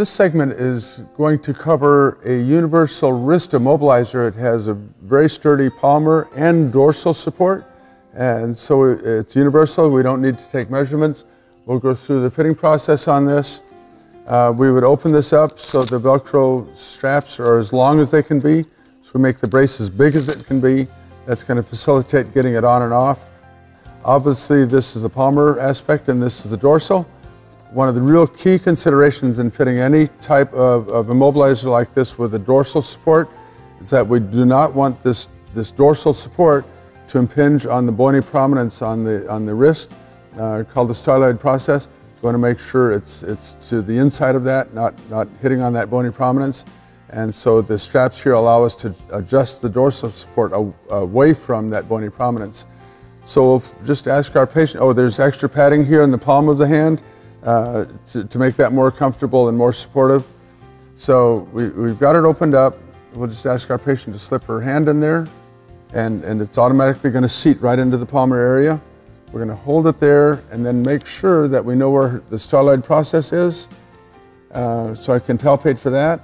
This segment is going to cover a universal wrist immobilizer. It has a very sturdy palmar and dorsal support, and so it's universal. We don't need to take measurements. We'll go through the fitting process on this. We would open this up so the Velcro straps are as long as they can be. So we make the brace as big as it can be. That's going to facilitate getting it on and off. Obviously, this is the palmar aspect and this is the dorsal. One of the real key considerations in fitting any type of immobilizer like this with a dorsal support is that we do not want this dorsal support to impinge on the bony prominence on the wrist, called the styloid process. So we want to make sure it's to the inside of that, not hitting on that bony prominence. And so the straps here allow us to adjust the dorsal support away from that bony prominence. So we'll just ask our patient, oh, there's extra padding here in the palm of the hand to make that more comfortable and more supportive. So we've got it opened up. We'll just ask our patient to slip her hand in there, and it's automatically going to seat right into the palmar area. We're going to hold it there and then make sure that we know where the styloid process is, so I can palpate for that.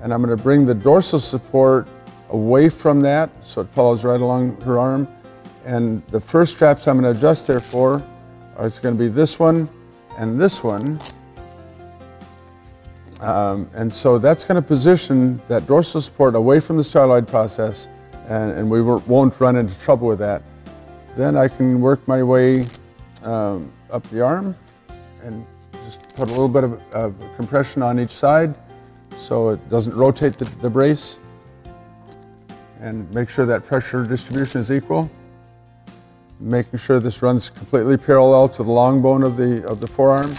And I'm going to bring the dorsal support away from that so it follows right along her arm. And the first straps I'm going to adjust there for it's going to be this one and this one. And so that's going to position that dorsal support away from the styloid process, and we won't run into trouble with that. Then I can work my way up the arm and just put a little bit of compression on each side so it doesn't rotate the brace, and make sure that pressure distribution is equal. Making sure this runs completely parallel to the long bone of the forearm.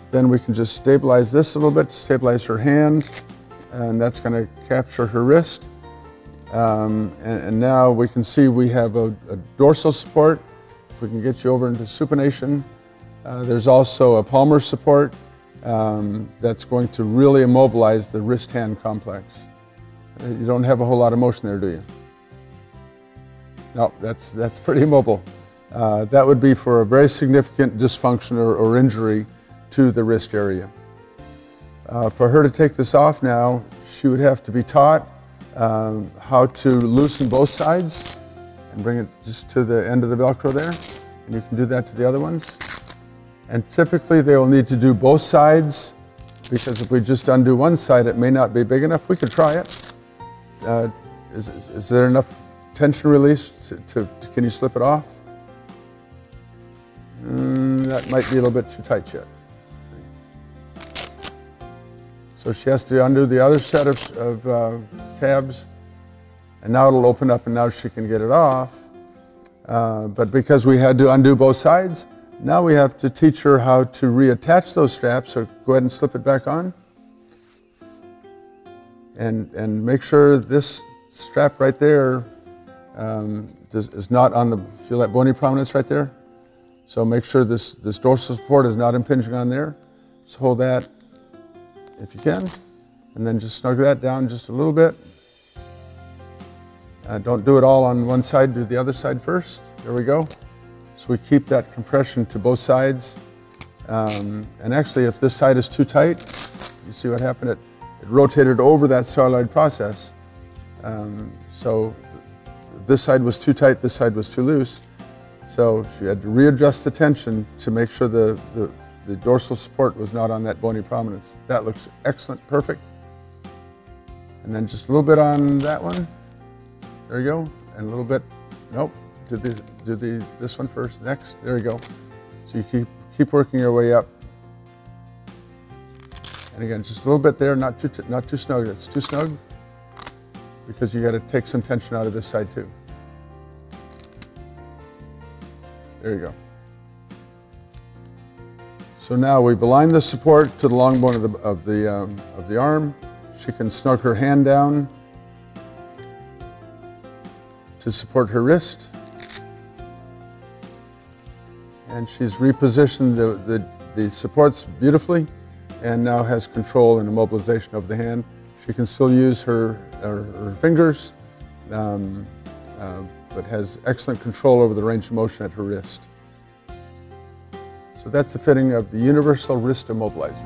Then we can just stabilize this a little bit to stabilize her hand, and that's going to capture her wrist. And now we can see we have a dorsal support. If we can get you over into supination, there's also a palmar support that's going to really immobilize the wrist-hand complex. You don't have a whole lot of motion there, do you? No, that's pretty immobile. That would be for a very significant dysfunction or injury to the wrist area. For her to take this off now, she would have to be taught how to loosen both sides and bring it just to the end of the Velcro there. And you can do that to the other ones. And typically they will need to do both sides, because if we just undo one side, it may not be big enough. We could try it. Is there enough tension release can you slip it off? That might be a little bit too tight yet. So she has to undo the other set of tabs, and now it'll open up and now she can get it off. But because we had to undo both sides, now we have to teach her how to reattach those straps. So go ahead and slip it back on. And make sure this strap right there is not on the, feel that bony prominence right there? So make sure this dorsal support is not impinging on there. So hold that if you can, and then just snug that down just a little bit. Don't do it all on one side, do the other side first. There we go. So we keep that compression to both sides. And actually, if this side is too tight, you see what happened? It rotated over that styloid process. So this side was too tight, this side was too loose. So she had to readjust the tension to make sure the dorsal support was not on that bony prominence. That looks excellent, perfect. And then just a little bit on that one. There you go. And a little bit, nope, do this one first, next, there you go. So you keep working your way up. And again, just a little bit there, not too snug. That's too snug, because you got to take some tension out of this side too. There you go. So now we've aligned the support to the long bone of the arm. She can snug her hand down to support her wrist. And she's repositioned the supports beautifully, and now has control and immobilization of the hand. She can still use her fingers, but has excellent control over the range of motion at her wrist. So that's the fitting of the universal wrist immobilizer.